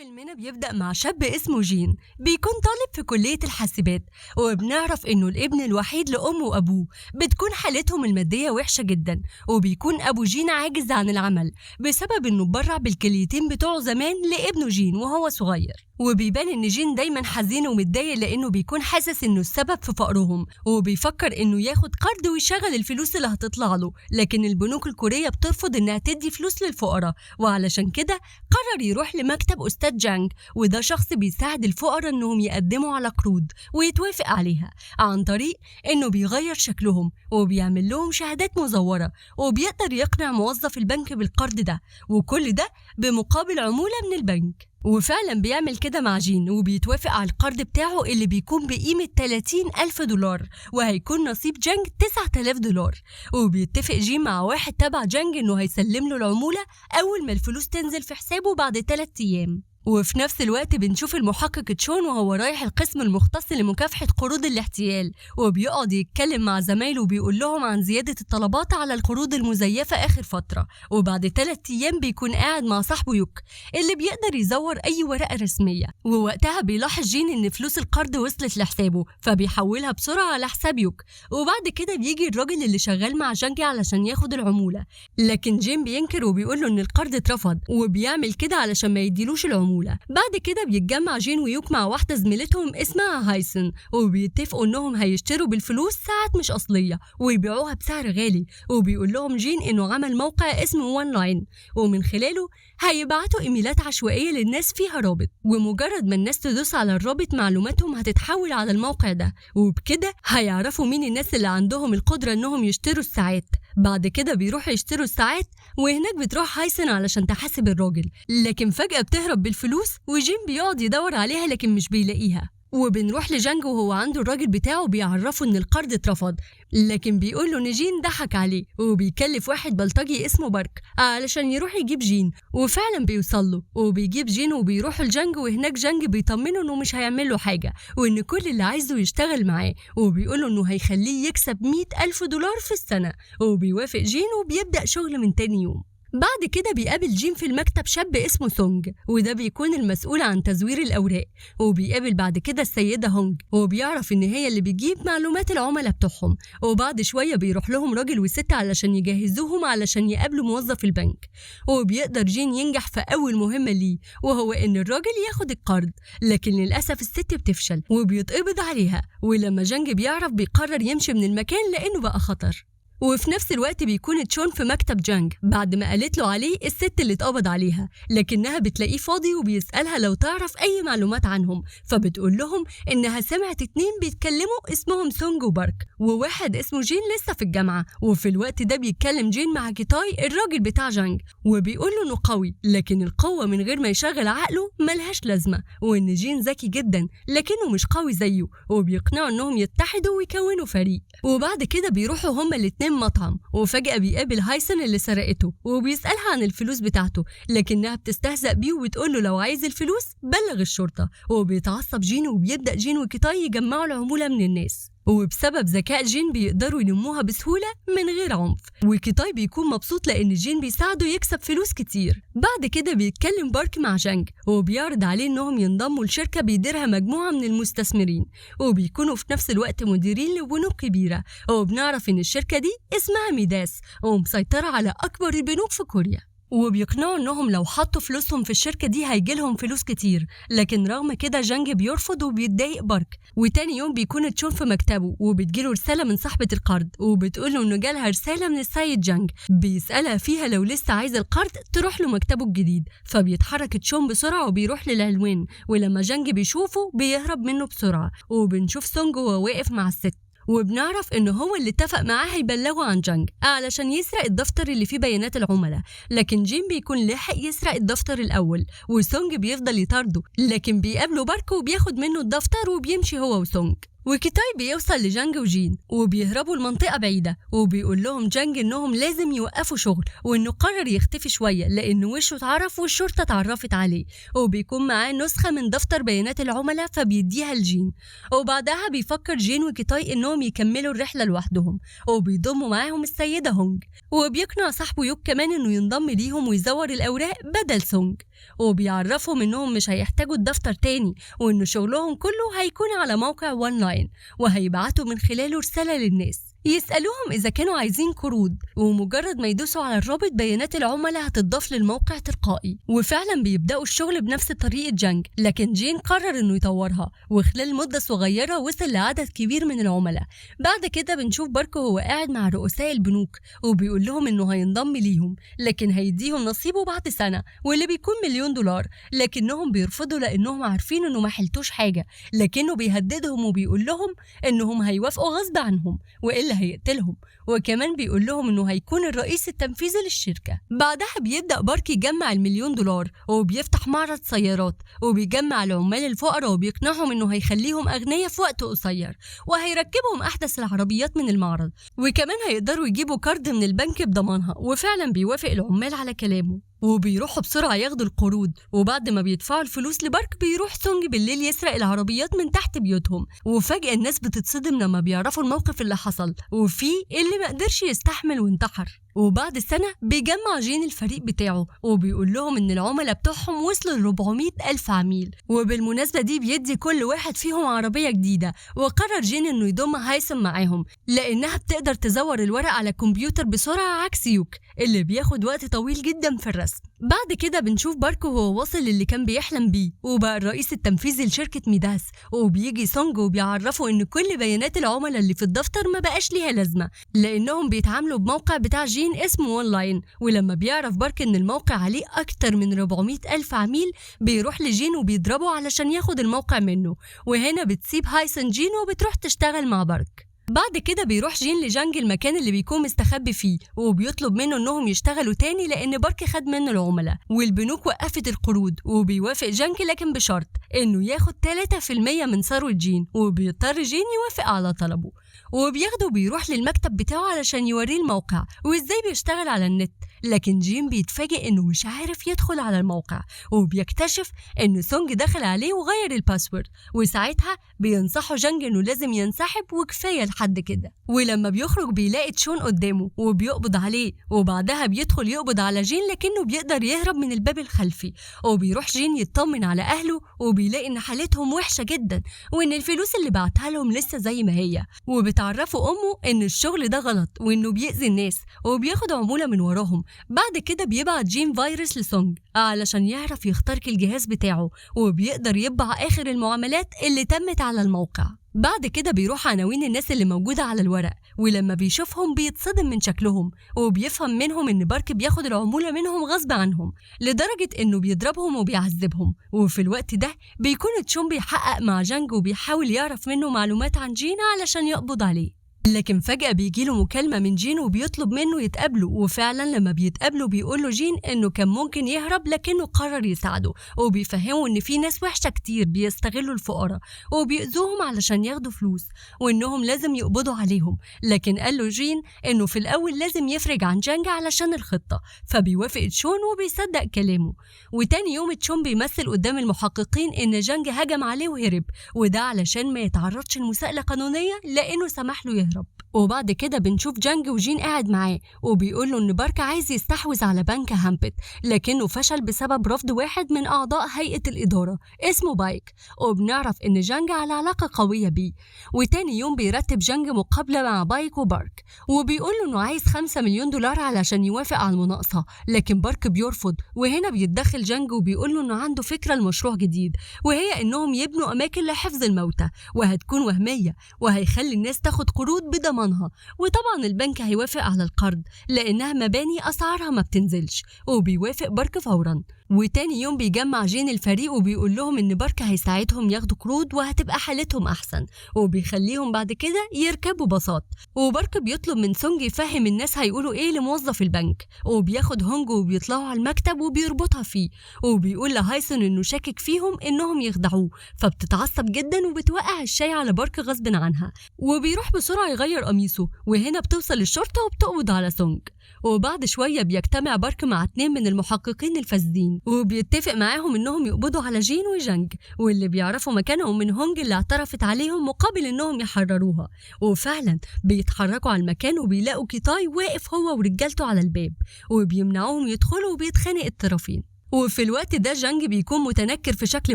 فيلمنا بيبدأ مع شاب اسمه جين بيكون طالب في كلية الحاسبات، وبنعرف إنه الابن الوحيد لأمه وأبوه. بتكون حالتهم المادية وحشة جدا، وبيكون أبو جين عاجز عن العمل بسبب إنه اتبرع بالكليتين بتوعه زمان لابنه جين وهو صغير. وبيبان إن جين دايما حزين ومتضايق لأنه بيكون حاسس إنه السبب في فقرهم، وبيفكر إنه ياخد قرض ويشغل الفلوس اللي هتطلع له، لكن البنوك الكورية بترفض إنها تدي فلوس للفقراء، وعلشان كده قرر يروح لمكتب أستاذ جانج، وده شخص بيساعد الفقراء إنهم يقدموا على قروض ويتوافق عليها عن طريق إنه بيغير شكلهم وبيعمل لهم شهادات مزورة، وبيقدر يقنع موظف البنك بالقرض ده، وكل ده بمقابل عمولة من البنك. وفعلا بيعمل كده مع جين وبيتوافق على القرض بتاعه اللي بيكون بقيمة 30,000 دولار، وهيكون نصيب جانج 9,000 دولار. وبيتفق جين مع واحد تبع جانج إنه هيسلم له العمولة أول ما الفلوس تنزل في حسابه بعد 3 أيام. وفي نفس الوقت بنشوف المحقق تشون وهو رايح القسم المختص لمكافحة قروض الاحتيال، وبيقعد يتكلم مع زمايله وبيقول لهم عن زيادة الطلبات على القروض المزيفة آخر فترة. وبعد 3 أيام بيكون قاعد مع صاحبه يوك اللي بيقدر يزور أي ورقة رسمية، ووقتها بيلاحظ جين إن فلوس القرض وصلت لحسابه، فبيحولها بسرعة على حساب يوك. وبعد كده بيجي الراجل اللي شغال مع جانج علشان ياخد العمولة، لكن جين بينكر وبيقول له إن القرض اترفض، وبيعمل كده علشان ما يديلوش العمولة. بعد كده بيتجمع جين ويوك مع واحدة زميلتهم اسمها هايسن، وبيتفقوا انهم هيشتروا بالفلوس ساعات مش اصلية ويبيعوها بسعر غالي. وبيقول لهم جين انه عمل موقع اسمه وان لاين، ومن خلاله هيبعتوا ايميلات عشوائية للناس فيها رابط، ومجرد ما الناس تدوس على الرابط معلوماتهم هتتحول على الموقع ده، وبكده هيعرفوا مين الناس اللي عندهم القدرة انهم يشتروا الساعات. بعد كده بيروحوا يشتروا الساعات، وهناك بتروح هايسن علشان تحاسب الراجل، لكن فجأة بتهرب بالفلوس، وجين بيقعد يدور عليها لكن مش بيلاقيها. وبنروح لجانج وهو عنده الراجل بتاعه بيعرفه ان القرض اترفض، لكن بيقول له ان جين ضحك عليه، وبيكلف واحد بلطجي اسمه بارك علشان يروح يجيب جين. وفعلا بيوصل له وبيجيب جين وبيروح لجانج، وهناك جانج بيطمنه انه مش هيعمل له حاجه، وان كل اللي عايزه يشتغل معاه، وبيقول له انه هيخليه يكسب 100,000 دولار في السنه. وبيوافق جين وبيبدأ شغل من تاني يوم. بعد كده بيقابل جين في المكتب شاب اسمه سونج، وده بيكون المسؤول عن تزوير الأوراق. وبيقابل بعد كده السيدة هونج، وبيعرف إن هي اللي بتجيب معلومات العملاء بتوعهم. وبعد شوية بيروح لهم راجل وست علشان يجهزوهم علشان يقابلوا موظف البنك. وبيقدر جين ينجح في أول مهمة ليه، وهو إن الراجل ياخد القرض، لكن للأسف الست بتفشل وبيتقبض عليها. ولما جانج بيعرف بيقرر يمشي من المكان لأنه بقى خطر. وفي نفس الوقت بيكون تشون في مكتب جانج بعد ما قالت له عليه الست اللي اتقبض عليها، لكنها بتلاقيه فاضي وبيسألها لو تعرف أي معلومات عنهم، فبتقول لهم إنها سمعت 2 بيتكلموا اسمهم سونج وبارك، وواحد اسمه جين لسه في الجامعة. وفي الوقت ده بيتكلم جين مع كيتاي الراجل بتاع جانج، وبيقول له إنه قوي، لكن القوة من غير ما يشغل عقله ملهاش لازمة، وإن جين ذكي جدا لكنه مش قوي زيه، وبيقنعوا إنهم يتحدوا ويكونوا فريق. وبعد كده بيروحوا هما الاتنين مطعم، وفجأة بيقابل هايسن اللي سرقته وبيسألها عن الفلوس بتاعته، لكنها بتستهزأ بيه وبتقول له لو عايز الفلوس بلغ الشرطة. وبيتعصب جين، وبيبدأ جين وكيتاي يجمعوا العمولة من الناس، وبسبب ذكاء جين بيقدروا يلموها بسهولة من غير عنف. وكيتاي بيكون مبسوط لأن جين بيساعده يكسب فلوس كتير. بعد كده بيتكلم بارك مع جانج، وبيعرض عليه إنهم ينضموا لشركة بيديرها مجموعة من المستثمرين، وبيكونوا في نفس الوقت مديرين لبنوك كبيرة. وبنعرف إن الشركة دي اسمها ميداس، ومسيطرة على أكبر البنوك في كوريا. وبيقنعوا انهم لو حطوا فلوسهم في الشركة دي هيجيلهم فلوس كتير، لكن رغم كده جانج بيرفض وبيتضايق بارك. وتاني يوم بيكون تشون في مكتبه، وبتجيله رسالة من صاحبة القرض، وبتقوله انه جالها رسالة من السيد جانج بيسألها فيها لو لسه عايز القرض تروح له مكتبه الجديد. فبيتحرك تشون بسرعة وبيروح للعنوان، ولما جانج بيشوفه بيهرب منه بسرعة. وبنشوف سونج وهو واقف مع الست، وبنعرف إنه هو اللي اتفق معاه هيبلغوا عن جانج علشان يسرق الدفتر اللي فيه بيانات العملاء، لكن جين بيكون لحق يسرق الدفتر الأول، وسونج بيفضل يطارده، لكن بيقابله بارك وبياخد منه الدفتر وبيمشي هو وسونج. وكيتاي بيوصل لجانج وجين وبيهربوا لمنطقة بعيدة، وبيقول لهم جانج إنهم لازم يوقفوا شغل وإنه قرر يختفي شوية لأنه وشه اتعرف والشرطة اتعرفت عليه، وبيكون معاه نسخة من دفتر بيانات العملاء فبيديها لجين. وبعدها بيفكر جين وكيتاي إنهم يكملوا الرحلة لوحدهم، وبيضموا معاهم السيدة هونج، وبيقنع صاحبه يوك كمان إنه ينضم ليهم ويزور الأوراق بدل سونج، وبيعرفهم إنهم مش هيحتاجوا الدفتر تاني وإنه شغلهم كله هيكون على موقع وان لاين وهيبعتوا من خلاله رسالة للناس يسألوهم إذا كانوا عايزين قروض، ومجرد ما يدوسوا على الرابط بيانات العملاء هتضاف للموقع تلقائي. وفعلا بيبدأوا الشغل بنفس طريقة جانج، لكن جين قرر إنه يطورها، وخلال مدة صغيرة وصل لعدد كبير من العملاء. بعد كده بنشوف بارك وهو قاعد مع رؤساء البنوك وبيقول لهم إنه هينضم ليهم، لكن هيديهم نصيبه بعد سنة واللي بيكون $1,000,000، لكنهم بيرفضوا لأنهم عارفين إنه ما حلتوش حاجة، لكنه بيهددهم وبيقول لهم إنهم هيوافقوا غصب عنهم وإلا هيقتلهم، وكمان بيقول لهم إنه هيكون الرئيس التنفيذي للشركة. بعدها بيبدأ بارك يجمع $1,000,000 وبيفتح معرض سيارات وبيجمع العمال الفقراء وبيقنعهم إنه هيخليهم أغنياء في وقت قصير وهيركبهم أحدث العربيات من المعرض، وكمان هيقدروا يجيبوا كارد من البنك بضمانها. وفعلا بيوافق العمال على كلامه وبيروحوا بسرعة ياخدوا القروض، وبعد ما بيدفعوا الفلوس لبارك بيروح سونج بالليل يسرق العربيات من تحت بيوتهم. وفجأة الناس بتتصدم لما بيعرفوا الموقف اللي حصل، وفي اللي ما قدرش يستحمل وانتحر. وبعد سنة بيجمع جين الفريق بتاعه وبيقول لهم إن العملاء بتوعهم وصلوا ل400,000 عميل، وبالمناسبة دي بيدي كل واحد فيهم عربية جديدة. وقرر جين إنه يضم هايسم معاهم لأنها بتقدر تزور الورق على كمبيوتر بسرعة عكس يوك اللي بياخد وقت طويل جدا في الرسم. بعد كده بنشوف بارك وهو واصل للي كان بيحلم بيه وبقى الرئيس التنفيذي لشركة ميداس، وبيجي سونج وبيعرفوا إن كل بيانات العملاء اللي في الدفتر ما بقاش ليها لازمة لأنهم بيتعاملوا بموقع بتاع جين اسمه وان لاين. ولما بيعرف بارك إن الموقع عليه أكتر من 400,000 عميل بيروح لجين وبيضربه علشان ياخد الموقع منه، وهنا بتسيب هايسن جين وبتروح تشتغل مع بارك. بعد كده بيروح جين لجانج المكان اللي بيكون مستخبي فيه وبيطلب منه انهم يشتغلوا تاني لان بارك خد منه العملاء والبنوك وقفت القروض، وبيوافق جانج لكن بشرط انه ياخد 3% من ثروة جين، وبيضطر جين يوافق على طلبه وبياخده وبيروح للمكتب بتاعه علشان يوريه الموقع وازاي بيشتغل على النت. لكن جين بيتفاجئ انه مش عارف يدخل على الموقع، وبيكتشف ان سونج دخل عليه وغير الباسورد، وساعتها بينصحه جانج انه لازم ينسحب وكفايه لحد كده. ولما بيخرج بيلاقي تشون قدامه وبيقبض عليه، وبعدها بيدخل يقبض على جين لكنه بيقدر يهرب من الباب الخلفي. وبيروح جين يطمن على اهله وبيلاقي ان حالتهم وحشه جدا وان الفلوس اللي بعتها لهم لسه زي ما هي، وبتعرفه امه ان الشغل ده غلط وانه بيأذي الناس وبياخد عموله من وراهم. بعد كده بيبعت جين فيروس لسونج علشان يعرف يخترق الجهاز بتاعه، وبيقدر يطبع آخر المعاملات اللي تمت على الموقع. بعد كده بيروح عناوين الناس اللي موجودة على الورق، ولما بيشوفهم بيتصدم من شكلهم وبيفهم منهم ان بارك بياخد العمولة منهم غصب عنهم لدرجة انه بيضربهم وبيعذبهم. وفي الوقت ده بيكون تشون بيحقق مع جانج وبيحاول يعرف منه معلومات عن جين علشان يقبض عليه، لكن فجأة بيجيله مكالمة من جين وبيطلب منه يتقابلوا. وفعلا لما بيتقابلوا بيقوله جين انه كان ممكن يهرب لكنه قرر يساعده، وبيفهمه ان في ناس وحشة كتير بيستغلوا الفقراء وبيأذوهم علشان ياخدوا فلوس وانهم لازم يقبضوا عليهم. لكن قال له جين انه في الاول لازم يفرج عن جانج علشان الخطة، فبيوافق تشون وبيصدق كلامه. وتاني يوم تشون بيمثل قدام المحققين ان جانج هجم عليه وهرب، وده علشان ما يتعرضش لمساءلة قانونية لانه سمح له يهرب. وبعد كده بنشوف جانج وجين قاعد معاه وبيقول له ان بارك عايز يستحوذ على بنك هامبت لكنه فشل بسبب رفض واحد من اعضاء هيئة الادارة اسمه بايك، وبنعرف ان جانج على علاقة قوية بيه. وتاني يوم بيرتب جانج مقابلة مع بايك وبارك وبيقول له انه عايز $5,000,000 علشان يوافق على المناقصة، لكن بارك بيرفض. وهنا بيتدخل جانج وبيقول له انه عنده فكرة لمشروع جديد، وهي انهم يبنوا اماكن لحفظ الموتى وهتكون وهمية وهيخلي الناس تاخد قروض بضمانها، وطبعا البنك هيوافق على القرض لأنها مباني أسعارها ما بتنزلش، وبيوافق بارك فورا. وتاني يوم بيجمع جين الفريق وبيقول لهم إن بارك هيساعدهم ياخدوا قروض وهتبقى حالتهم أحسن، وبيخليهم بعد كده يركبوا باصات. وبارك بيطلب من سونج يفهم الناس هيقولوا إيه لموظف البنك، وبياخد هونج وبيطلعوا على المكتب وبيربطها فيه، وبيقول لهايسون إنه شاكك فيهم إنهم يخدعوه، فبتتعصب جدا وبتوقع الشاي على بارك غصب عنها، وبيروح بسرعة يغير قميصه. وهنا بتوصل الشرطة وبتقبض على سونج. وبعد شوية بيجتمع بارك مع 2 من المحققين الفاسدين، وبيتفق معاهم إنهم يقبضوا على جين وجانج، واللي بيعرفوا مكانهم من هونج اللي اعترفت عليهم مقابل إنهم يحرروها. وفعلا بيتحركوا على المكان وبيلاقوا كيتاي واقف هو ورجالته على الباب، وبيمنعوهم يدخلوا وبيتخانق الطرفين. وفي الوقت ده جانج بيكون متنكر في شكل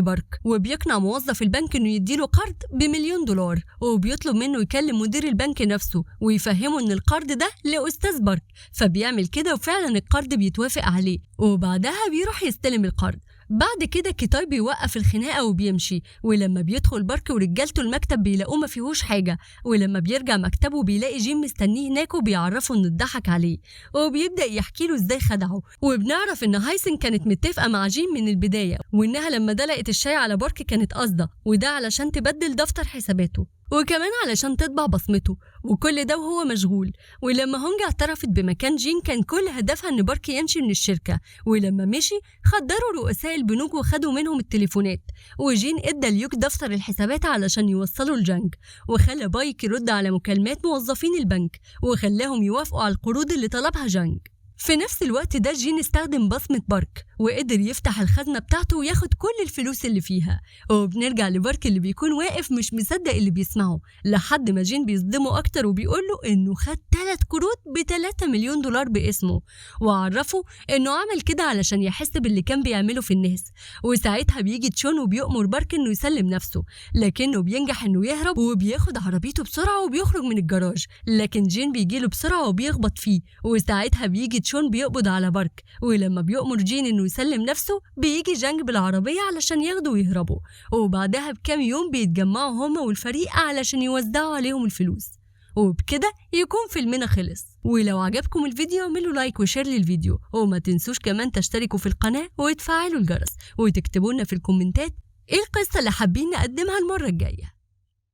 بارك، وبيقنع موظف البنك انه يديله قرض ب1,000,000 $، وبيطلب منه يكلم مدير البنك نفسه ويفهمه ان القرض ده لأستاذ بارك. فبيعمل كده وفعلا القرض بيتوافق عليه، وبعدها بيروح يستلم القرض. بعد كده كيتاي بيوقف الخناقة وبيمشي، ولما بيدخل بارك ورجالته المكتب بيلاقوه ما فيهوش حاجة، ولما بيرجع مكتبه بيلاقي جين مستنيه هناك وبيعرفه انه اتضحك عليه، وبيبدأ يحكي له ازاي خدعه. وبنعرف ان هايسن كانت متفقة مع جين من البداية، وانها لما دلقت الشاي على بارك كانت قاصدة، وده علشان تبدل دفتر حساباته وكمان علشان تطبع بصمته، وكل ده وهو مشغول. ولما هونج اعترفت بمكان جين كان كل هدفها ان بارك يمشي من الشركة، ولما مشي خدروا رؤساء البنوك وخدوا منهم التليفونات، وجين ادى ليوك دفتر الحسابات علشان يوصلوا لجانج، وخلى بايك يرد على مكالمات موظفين البنك، وخلاهم يوافقوا على القروض اللي طلبها جانج. في نفس الوقت ده جين استخدم بصمة بارك وقدر يفتح الخزنة بتاعته وياخد كل الفلوس اللي فيها. وبنرجع لبارك اللي بيكون واقف مش مصدق اللي بيسمعه، لحد ما جين بيصدمه أكتر وبيقوله إنه خد 3 قروض ب3,000,000 $ باسمه، وعرفه إنه عمل كده علشان يحس باللي كان بيعمله في الناس. وساعتها بيجي تشون وبيأمر بارك إنه يسلم نفسه، لكنه بينجح إنه يهرب وبياخد عربيته بسرعة وبيخرج من الجراج، لكن جين بيجيله بسرعة وبيخبط فيه. وساعتها بيجي تشون بيقبض على بارك، ولما بيأمر جين إنه يسلم نفسه بيجي جانج بالعربية علشان ياخدوا ويهربوا. وبعدها بكام يوم بيتجمعوا هما والفريق علشان يوزعوا عليهم الفلوس. وبكده يكون فيلمنا خلص. ولو عجبكم الفيديو اعملوا لايك وشير للفيديو، وما تنسوش كمان تشتركوا في القناة وتفعلوا الجرس، وتكتبوا لنا في الكومنتات ايه القصة اللي حابين نقدمها المرة الجاية.